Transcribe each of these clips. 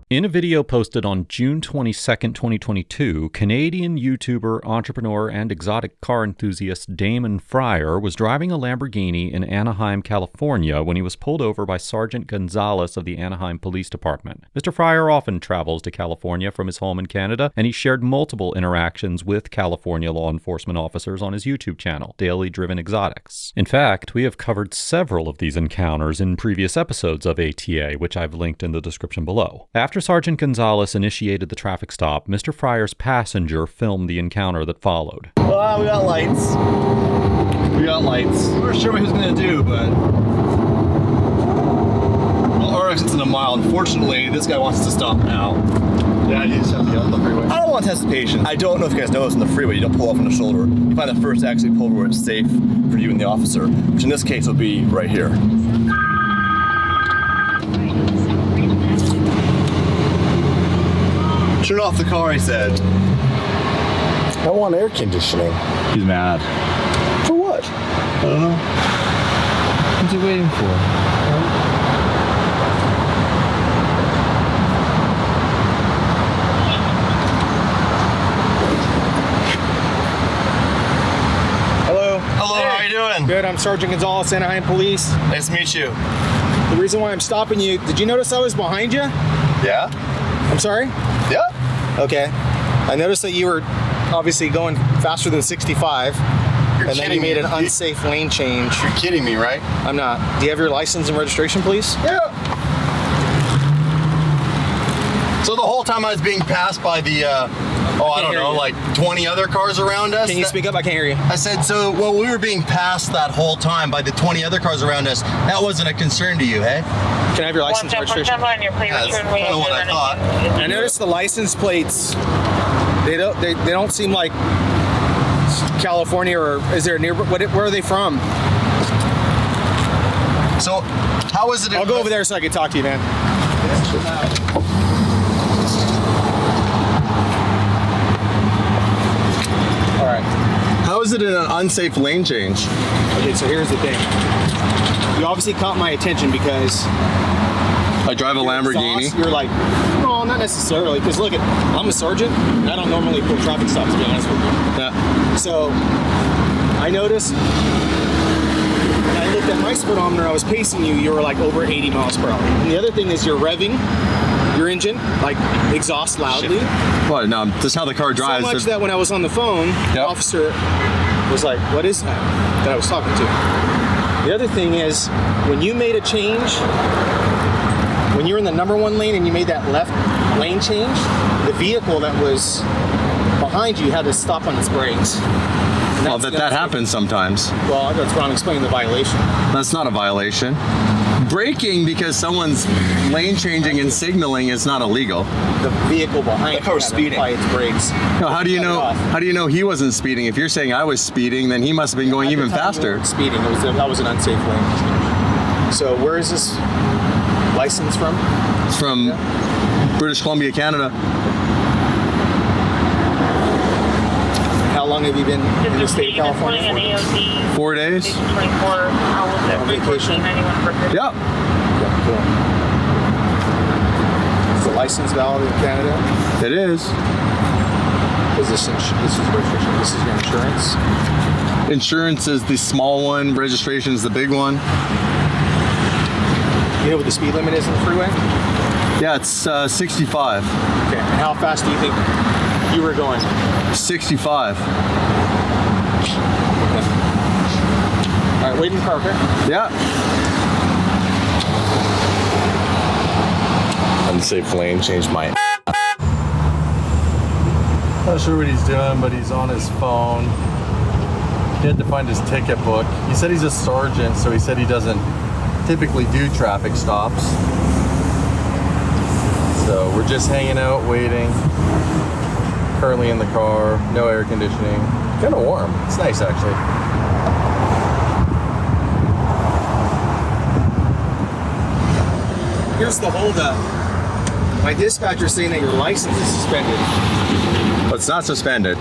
In a video posted on June 22nd, 2022, Canadian YouTuber, entrepreneur, and exotic car enthusiast Damon Fryer was driving a Lamborghini in Anaheim, California when he was pulled over by Sergeant Gonzalez of the Anaheim Police Department. Mr. Fryer often travels to California from his home in Canada, and he shared multiple interactions with California law enforcement officers on his YouTube channel, Daily Driven Exotics. In fact, we have covered several of these encounters in previous episodes of ATA, which I've linked in the description below. After Sergeant Gonzalez initiated the traffic stop, Mr. Fryer's passenger filmed the encounter that followed. Well, we got lights. We weren't sure what he was going to do, but... Well, our exit's in a mile. Unfortunately, this guy wants to stop now. Yeah, he just has to get on the freeway. I don't want to test the patience. I don't know if you guys know this on the freeway. You don't pull off on the shoulder. You find the first exit, pull over where it's safe for you and the officer, which in this case will be right here. Turn off the car, he said. I want air conditioning. He's mad. For what? I don't know. What's he waiting for? Hello. Hello, hey. How you doing? Good, I'm Sergeant Gonzalez, Anaheim Police. Nice to meet you. The reason why I'm stopping you, did you notice I was behind you? Yeah? I'm sorry? Yeah. Okay. I noticed that you were obviously going faster than 65. You're and then you made me. an unsafe lane change. You're kidding me, right? I'm not. Do you have your license and registration, please? Yeah. So the whole time I was being passed by the, I don't know, like 20 other cars around us. Can you speak up? I can't hear you. I said, so, well, we were being passed that whole time by the 20 other cars around us. That wasn't a concern to you, hey? Can I have your license and registration? That's kind of what I thought. I noticed the license plates, they don't seem like California, or is there a nearby, where are they from? So, how is it? I'll go over there so I can talk to you, man. All right. How is it in an unsafe lane change? Okay, so here's the thing. You obviously caught my attention because I drive a Lamborghini. You're like, no, not necessarily, because look, I'm a sergeant, and I don't normally pull traffic stops, to be honest with you. Yeah. So, I noticed, when I looked at my speedometer, I was pacing you, you were like over 80 miles per hour. And the other thing is you're revving your engine, like exhaust loudly. What, no, this is how the car drives. So much that when I was on the phone, the officer was like, what is that I was talking to? The other thing is, when you made a change, when you're in the number one lane and you made that left lane change, the vehicle that was behind you had to stop on its brakes. Well, that happens sometimes. Well, that's what I'm explaining, the violation. That's not a violation. Braking because someone's lane changing and signaling is not illegal. The vehicle behind you had to apply its brakes. No, how do you know? How do you know he wasn't speeding? If you're saying I was speeding, then he must have been going even faster. Speeding. That was an unsafe lane. So where is this license from? It's from British Columbia, Canada. How long have you been in the state of California? 4 days. 24 hours at vacation. Yeah. Okay, cool. Is the license valid in Canada? It is. Is this registration? This is your insurance? Insurance is the small one. Registration is the big one. You know what the speed limit is in the freeway? Yeah, it's 65. Okay. And how fast do you think you were going? 65. Okay. All right, wait in the car, okay? Yeah. Unsafe lane, changed my... Not sure what he's doing, but he's on his phone. He had to find his ticket book. He said he's a sergeant, so he said he doesn't typically do traffic stops. So we're just hanging out, waiting. Currently in the car, no air conditioning. Kind of warm. It's nice, actually. Here's the holdup. My dispatcher's saying that your license is suspended. But it's not suspended.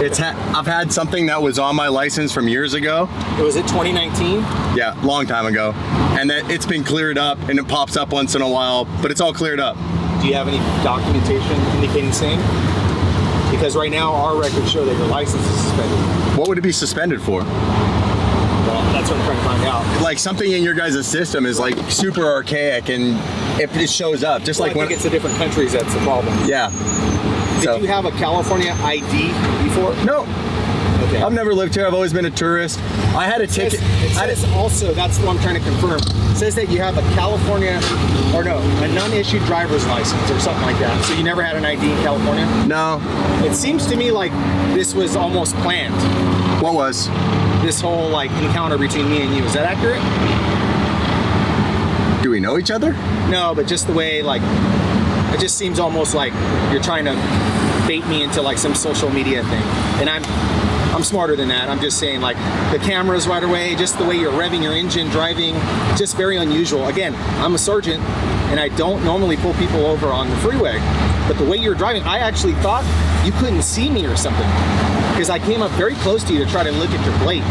I've had something that was on my license from years ago. Was it 2019? Yeah, long time ago. And that it's been cleared up, and it pops up once in a while, but it's all cleared up. Do you have any documentation indicating same? Because right now our records show that your license is suspended. What would it be suspended for? Well, that's what I'm trying to find out. Like something in your guys' system is like super archaic and it shows up. Just Well, like I think it's the different countries that's the problem. Yeah. Did you have a California ID before? No. Okay. I've never lived here. I've always been a tourist. I had a ticket. It says also, that's what I'm trying to confirm. It says that you have a California, or no, a non-issued driver's license or something like that. So you never had an ID in California? No. It seems to me like this was almost planned. What was? This whole like encounter between me and you. Is that accurate? Do we know each other? No, but just the way like, it just seems almost like you're trying to bait me into like some social media thing. And I'm smarter than that. I'm just saying like the cameras right away, just the way you're revving your engine, driving, just very unusual. Again, I'm a sergeant and I don't normally pull people over on the freeway, but the way you're driving, I actually thought you couldn't see me or something because I came up very close to you to try to look at your plate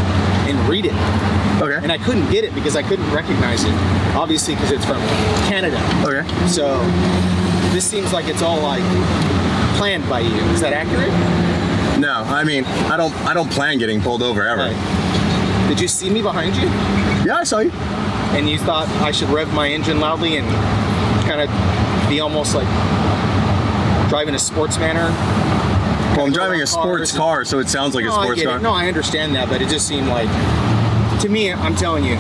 and read it. Okay. And I couldn't get it because I couldn't recognize it, obviously because it's from Canada. Okay. So this seems like it's all like planned by you. Is that accurate? No, I mean, I don't plan getting pulled over ever. Right. Did you see me behind you? Yeah, I saw you. And you thought I should rev my engine loudly and kind of be almost like driving a sports manner? Well, I'm driving a sports car, so it sounds like a sports car. No, I understand that, but it just seemed like, to me, I'm telling you.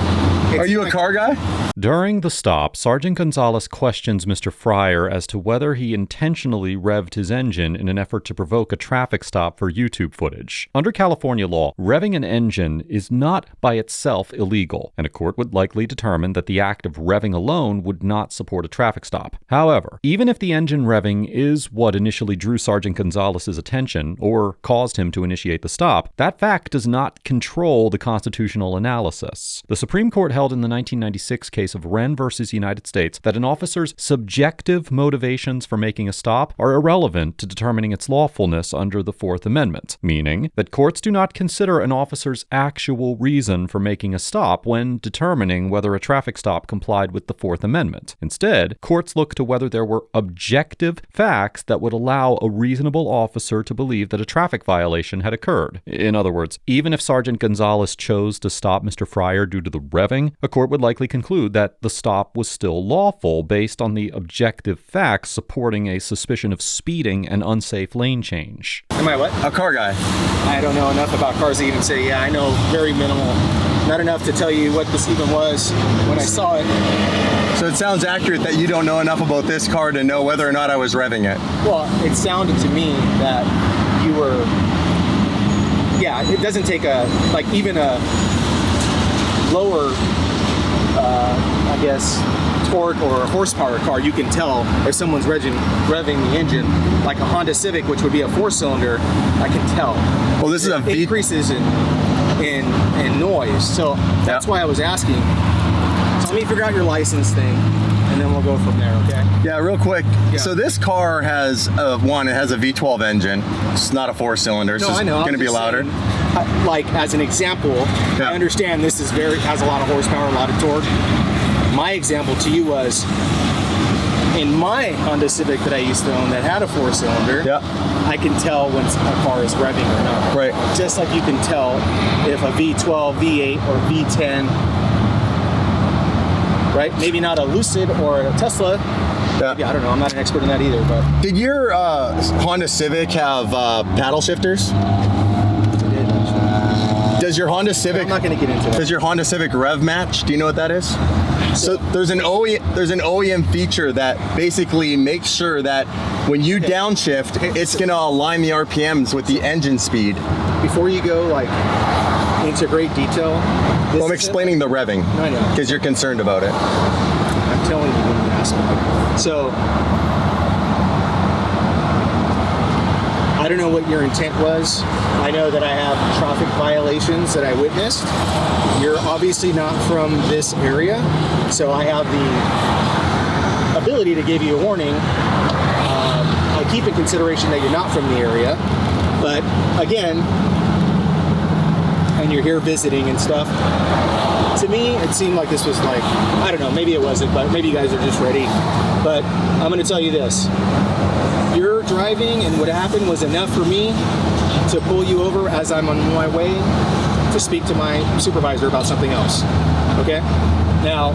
Are you a car guy? During the stop, Sergeant Gonzalez questions Mr. Fryer as to whether he intentionally revved his engine in an effort to provoke a traffic stop for YouTube footage. Under California law, revving an engine is not by itself illegal, and a court would likely determine that the act of revving alone would not support a traffic stop. However, even if the engine revving is what initially drew Sergeant Gonzalez's attention or caused him to initiate the stop, that fact does not control the constitutional analysis. The Supreme Court held in the 1996 case of Wren versus United States that an officer's subjective motivations for making a stop are irrelevant to determining its lawfulness under the Fourth Amendment, meaning that courts do not consider an officer's actual reason for making a stop when determining whether a traffic stop complied with the Fourth Amendment. Instead, courts look to whether there were objective facts that would allow a reasonable officer to believe that a traffic violation had occurred. In other words, even if Sergeant Gonzalez chose to stop Mr. Fryer due to the revving, a court would likely conclude that the stop was still lawful based on the objective facts supporting a suspicion of speeding and unsafe lane change. Am I what? A car guy. I don't know enough about cars to even say, yeah, I know very minimal. Not enough to tell you what this even was when I saw it. So it sounds accurate that you don't know enough about this car to know whether or not I was revving it. Well, it sounded to me that you were, yeah, it doesn't take even a lower, I guess, torque or horsepower car, you can tell if someone's revving the engine. Like a Honda Civic, which would be a 4-cylinder, I can tell. Well, this is a V. Increases in noise, so that's why I was asking. So let me figure out your license thing, and then we'll go from there, okay? Yeah, real quick. Yeah. So this car has it has a V12 engine. It's not a 4-cylinder. It's just going to be louder. Like as an example, I understand this is has a lot of horsepower, a lot of torque. My example to you was in my Honda Civic that I used to own that had a 4-cylinder. I can tell when a car is revving or not. Right. Just like you can tell if a V12, V8, or V10. Right? Maybe not a Lucid or a Tesla. Yeah, I don't know. I'm not an expert in that either. But did your Honda Civic have paddle shifters? Does your Honda Civic? I'm not going to get into that. Does your Honda Civic rev match? Do you know what that is? So there's an OEM feature that basically makes sure that when you downshift, it's going to align the RPMs with the engine speed. Before you go into great detail, Well, I'm explaining the revving. I know. Because you're concerned about it. I'm telling you when you ask me. So I don't know what your intent was. I know that I have traffic violations that I witnessed. You're obviously not from this area, so I have the ability to give you a warning. I keep in consideration that you're not from the area, but again, and you're here visiting and stuff, to me, it seemed like this was like, I don't know, maybe it wasn't, but maybe you guys are just ready. But I'm going to tell you this. Your driving and what happened was enough for me to pull you over as I'm on my way to speak to my supervisor about something else. Okay? Now,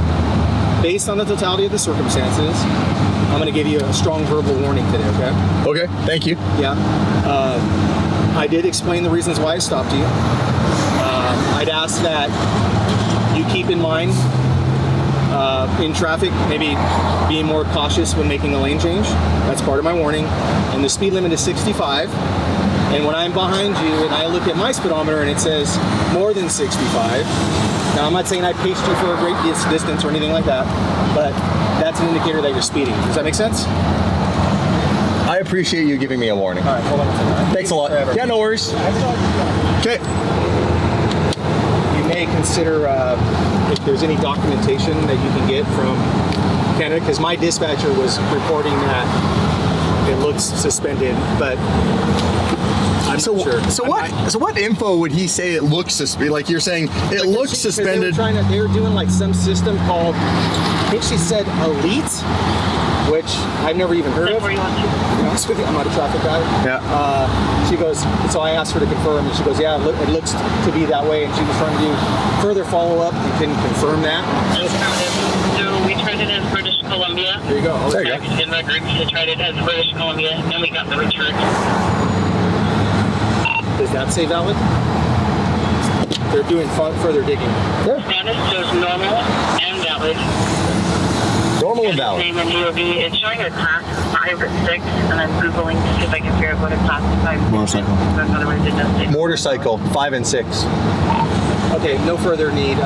based on the totality of the circumstances, I'm going to give you a strong verbal warning today, okay? Okay, thank you. Yeah. I did explain the reasons why I stopped you. I'd ask that you keep in mind in traffic, maybe being more cautious when making a lane change. That's part of my warning. And the speed limit is 65. And when I'm behind you and I look at my speedometer and it says more than 65, now I'm not saying I paced you for a great distance or anything like that, but that's an indicator that you're speeding. Does that make sense? I appreciate you giving me a warning. All right, hold on a second. Thanks a lot. Yeah, no worries. Okay. You may consider if there's any documentation that you can get from Canada, because my dispatcher was reporting that it looks suspended, but I'm not sure. So what info would he say it looks suspended? Like you're saying it looks suspended. They were doing like some system called, I think she said Elite, which I've never even heard of. To be honest with you, I'm not a traffic guy. Yeah. She goes, so I asked her to confirm, and she goes, yeah, it looks to be that way, and she was trying to do further follow-up and couldn't confirm that. So we tried it as British Columbia. There you go. There you go. In my group, we tried it as British Columbia, and we got the return. Does that say valid? They're doing further digging. Status shows normal and valid. Normal and valid. Name and EOB. It's showing a class 5 or 6, and I'm Googling to see if I can figure out what a class 5 is. Motorcycle. Otherwise, it does say Motorcycle, 5 and 6. Okay, no further need.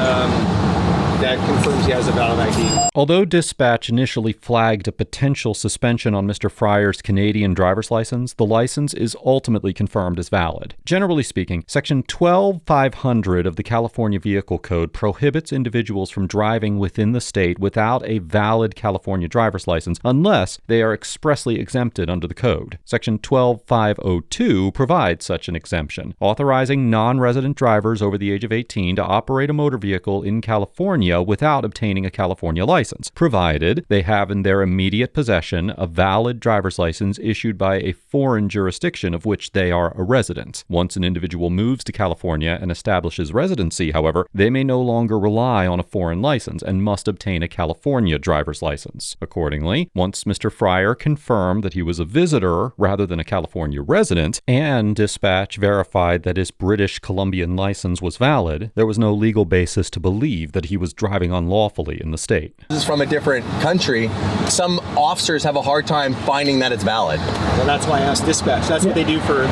That confirms he has a valid ID. Although dispatch initially flagged a potential suspension on Mr. Fryer's Canadian driver's license, the license is ultimately confirmed as valid. Generally speaking, Section 12500 of the California Vehicle Code prohibits individuals from driving within the state without a valid California driver's license unless they are expressly exempted under the code. Section 12502 provides such an exemption, authorizing non-resident drivers over the age of 18 to operate a motor vehicle in California without obtaining a California license, provided they have in their immediate possession a valid driver's license issued by a foreign jurisdiction of which they are a resident. Once an individual moves to California and establishes residency, however, they may no longer rely on a foreign license and must obtain a California driver's license. Accordingly, once Mr. Fryer confirmed that he was a visitor rather than a California resident, and dispatch verified that his British Columbian license was valid, there was no legal basis to believe that he was driving unlawfully in the state. This is from a different country. Some officers have a hard time finding that it's valid. Well, that's why I asked dispatch. That's what they do for.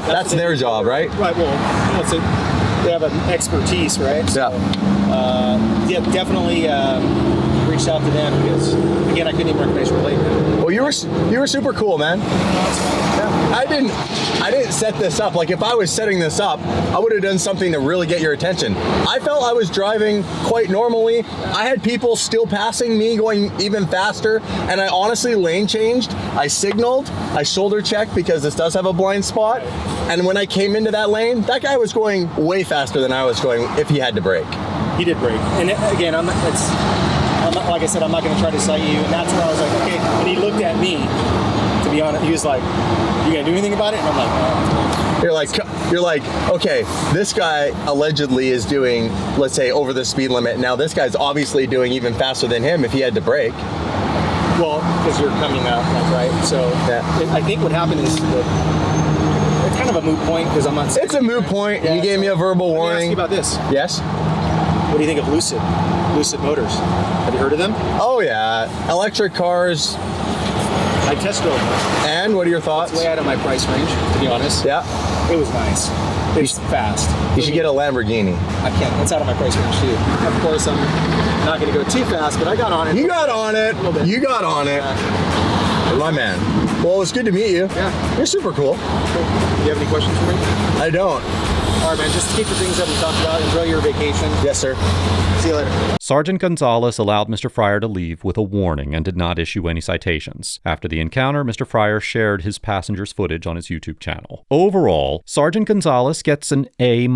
That's their job, right? Right. Well, they have an expertise, right? So, yeah, definitely reached out to them because, again, I couldn't even recognize your plate. Well, you were super cool, man. I didn't set this up. Like if I was setting this up, I would have done something to really get your attention. I felt I was driving quite normally. I had people still passing me going even faster, and I honestly lane changed. I signaled, I shoulder checked because this does have a blind spot, and when I came into that lane, that guy was going way faster than I was going if he had to brake. He did brake, and again, I'm not, like I said, I'm not going to try to cite you, and that's where I was like, okay. When he looked at me, to be honest, he was like, "You gonna do anything about it?" And I'm like, "Oh." You're like, okay, this guy allegedly is doing, let's say, over the speed limit. Now this guy's obviously doing even faster than him if he had to brake. Well, because you're coming up, like, right? So I think what happened is that it's kind of a moot point because I'm not. It's a moot point. Yeah, you gave me a verbal warning. Let me ask you about this. Yes. What do you think of Lucid Motors? Have you heard of them? Oh yeah, electric cars. I test drove them. And what are your thoughts? It's way out of my price range, to be honest. Yeah. It was nice. It was fast. You should get a Lamborghini. I can't. That's out of my price range too. Of course, I'm not going to go too fast, but I got on it. You got on it. You got on it. My man. Well, it was good to meet you. Yeah. You're super cool. Do you have any questions for me? I don't. All right, man. Just keep the things that we talked about. Enjoy your vacation. Yes, sir. See you later. Sergeant Gonzalez allowed Mr. Fryer to leave with a warning and did not issue any citations. After the encounter, Mr. Fryer shared his passenger's footage on his YouTube channel. Overall, Sergeant Gonzalez gets an A-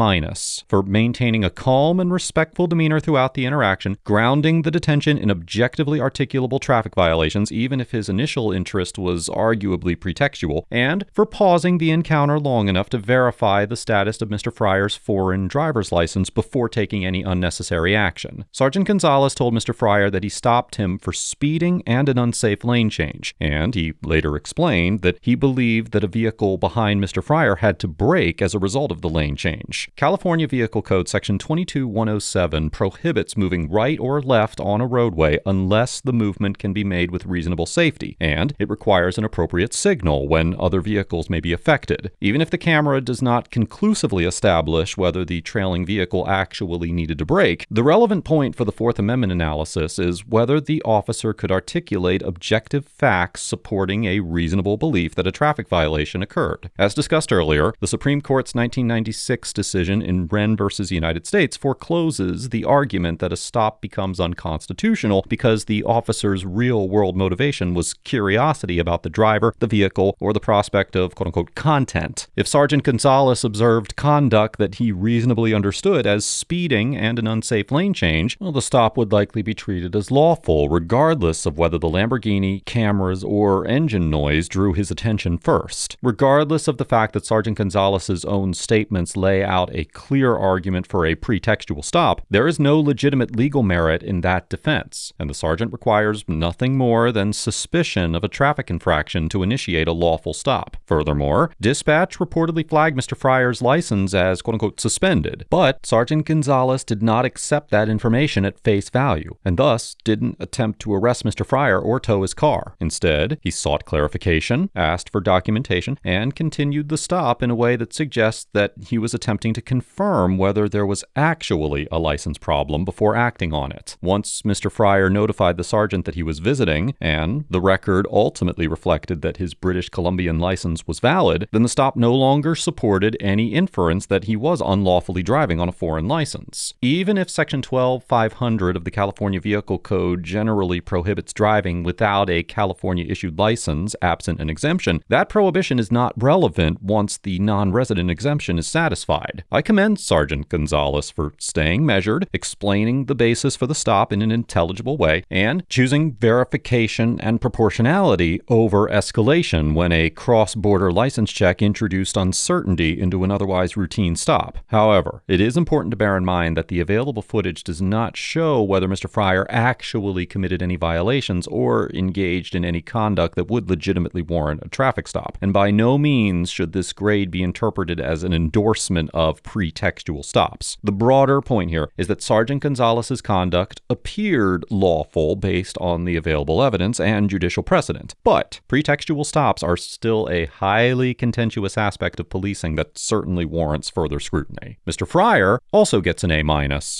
for maintaining a calm and respectful demeanor throughout the interaction, grounding the detention in objectively articulable traffic violations, even if his initial interest was arguably pretextual, and for pausing the encounter long enough to verify the status of Mr. Fryer's foreign driver's license before taking any unnecessary action. Sergeant Gonzalez told Mr. Fryer that he stopped him for speeding and an unsafe lane change, and he later explained that he believed that a vehicle behind Mr. Fryer had to brake as a result of the lane change. California Vehicle Code Section 22107 prohibits moving right or left on a roadway unless the movement can be made with reasonable safety, and it requires an appropriate signal when other vehicles may be affected. Even if the camera does not conclusively establish whether the trailing vehicle actually needed to brake, the relevant point for the Fourth Amendment analysis is whether the officer could articulate objective facts supporting a reasonable belief that a traffic violation occurred. As discussed earlier, the Supreme Court's 1996 decision in Wren versus United States forecloses the argument that a stop becomes unconstitutional because the officer's real-world motivation was curiosity about the driver, the vehicle, or the prospect of quote-unquote content. If Sergeant Gonzalez observed conduct that he reasonably understood as speeding and an unsafe lane change, well, the stop would likely be treated as lawful, regardless of whether the Lamborghini, cameras, or engine noise drew his attention first. Regardless of the fact that Sergeant Gonzalez's own statements lay out a clear argument for a pretextual stop, there is no legitimate legal merit in that defense, and the sergeant requires nothing more than suspicion of a traffic infraction to initiate a lawful stop. Furthermore, dispatch reportedly flagged Mr. Fryer's license as quote-unquote suspended, but Sergeant Gonzalez did not accept that information at face value, and thus didn't attempt to arrest Mr. Fryer or tow his car. Instead, he sought clarification, asked for documentation, and continued the stop in a way that suggests that he was attempting to confirm whether there was actually a license problem before acting on it. Once Mr. Fryer notified the sergeant that he was visiting, and the record ultimately reflected that his British Columbian license was valid, then the stop no longer supported any inference that he was unlawfully driving on a foreign license. Even if Section 12500 of the California Vehicle Code generally prohibits driving without a California-issued license, absent an exemption, that prohibition is not relevant once the non-resident exemption is satisfied. I commend Sergeant Gonzalez for staying measured, explaining the basis for the stop in an intelligible way, and choosing verification and proportionality over escalation when a cross-border license check introduced uncertainty into an otherwise routine stop. However, it is important to bear in mind that the available footage does not show whether Mr. Fryer actually committed any violations or engaged in any conduct that would legitimately warrant a traffic stop, and by no means should this grade be interpreted as an endorsement of pretextual stops. The broader point here is that Sergeant Gonzalez's conduct appeared lawful based on the available evidence and judicial precedent, but pretextual stops are still a highly contentious aspect of policing that certainly warrants further scrutiny. Mr. Fryer also gets an A-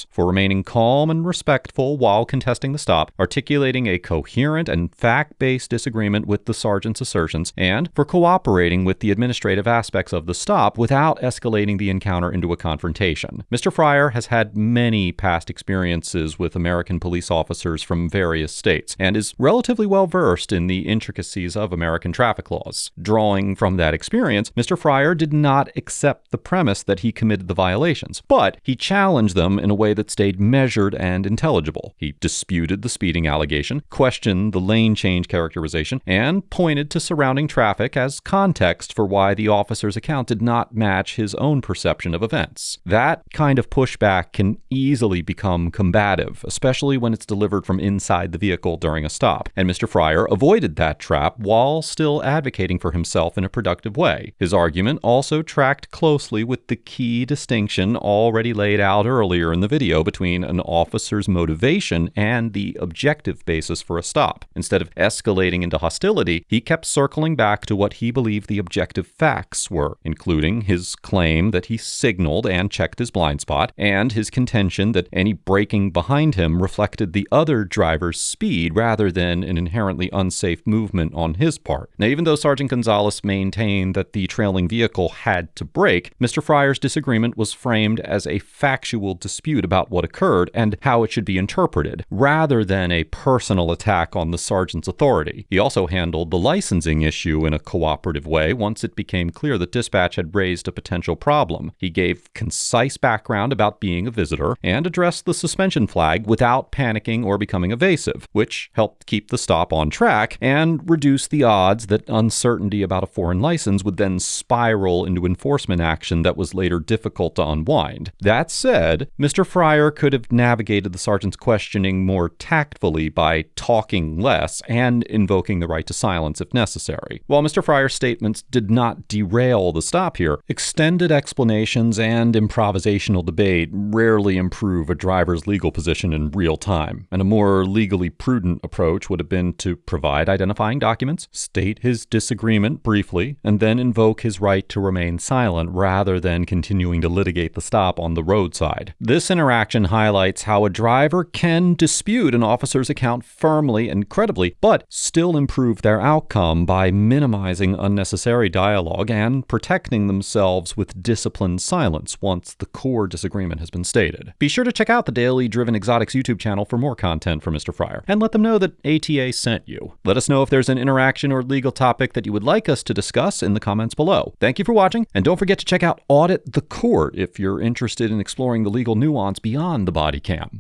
for remaining calm and respectful while contesting the stop, articulating a coherent and fact-based disagreement with the sergeant's assertions, and for cooperating with the administrative aspects of the stop without escalating the encounter into a confrontation. Mr. Fryer has had many past experiences with American police officers from various states and is relatively well versed in the intricacies of American traffic laws. Drawing from that experience, Mr. Fryer did not accept the premise that he committed the violations, but he challenged them in a way that stayed measured and intelligible. He disputed the speeding allegation, questioned the lane change characterization, and pointed to surrounding traffic as context for why the officer's account did not match his own perception of events. That kind of pushback can easily become combative, especially when it's delivered from inside the vehicle during a stop, and Mr. Fryer avoided that trap while still advocating for himself in a productive way. His argument also tracked closely with the key distinction already laid out earlier in the video between an officer's motivation and the objective basis for a stop. Instead of escalating into hostility, he kept circling back to what he believed the objective facts were, including his claim that he signaled and checked his blind spot, and his contention that any braking behind him reflected the other driver's speed rather than an inherently unsafe movement on his part. Now, even though Sergeant Gonzalez maintained that the trailing vehicle had to brake, Mr. Fryer's disagreement was framed as a factual dispute about what occurred, and how it should be interpreted, rather than a personal attack on the sergeant's authority. He also handled the licensing issue in a cooperative way once it became clear that dispatch had raised a potential problem. He gave concise background about being a visitor and addressed the suspension flag without panicking or becoming evasive, which helped keep the stop on track and reduce the odds that uncertainty about a foreign license would then spiral into enforcement action that was later difficult to unwind. That said, Mr. Fryer could have navigated the sergeant's questioning more tactfully by talking less and invoking the right to silence if necessary. While Mr. Fryer's statements did not derail the stop here, extended explanations and improvisational debate rarely improve a driver's legal position in real time, and a more legally prudent approach would have been to provide identifying documents, state his disagreement briefly, and then invoke his right to remain silent rather than continuing to litigate the stop on the roadside. This interaction highlights how a driver can dispute an officer's account firmly and credibly, but still improve their outcome by minimizing unnecessary dialogue and protecting themselves with disciplined silence once the core disagreement has been stated. Be sure to check out the Daily Driven Exotics YouTube channel for more content from Mr. Fryer, and let them know that ATA sent you. Let us know if there's an interaction or legal topic that you would like us to discuss in the comments below. Thank you for watching, and don't forget to check out Audit the Court if you're interested in exploring the legal nuance beyond the body cam.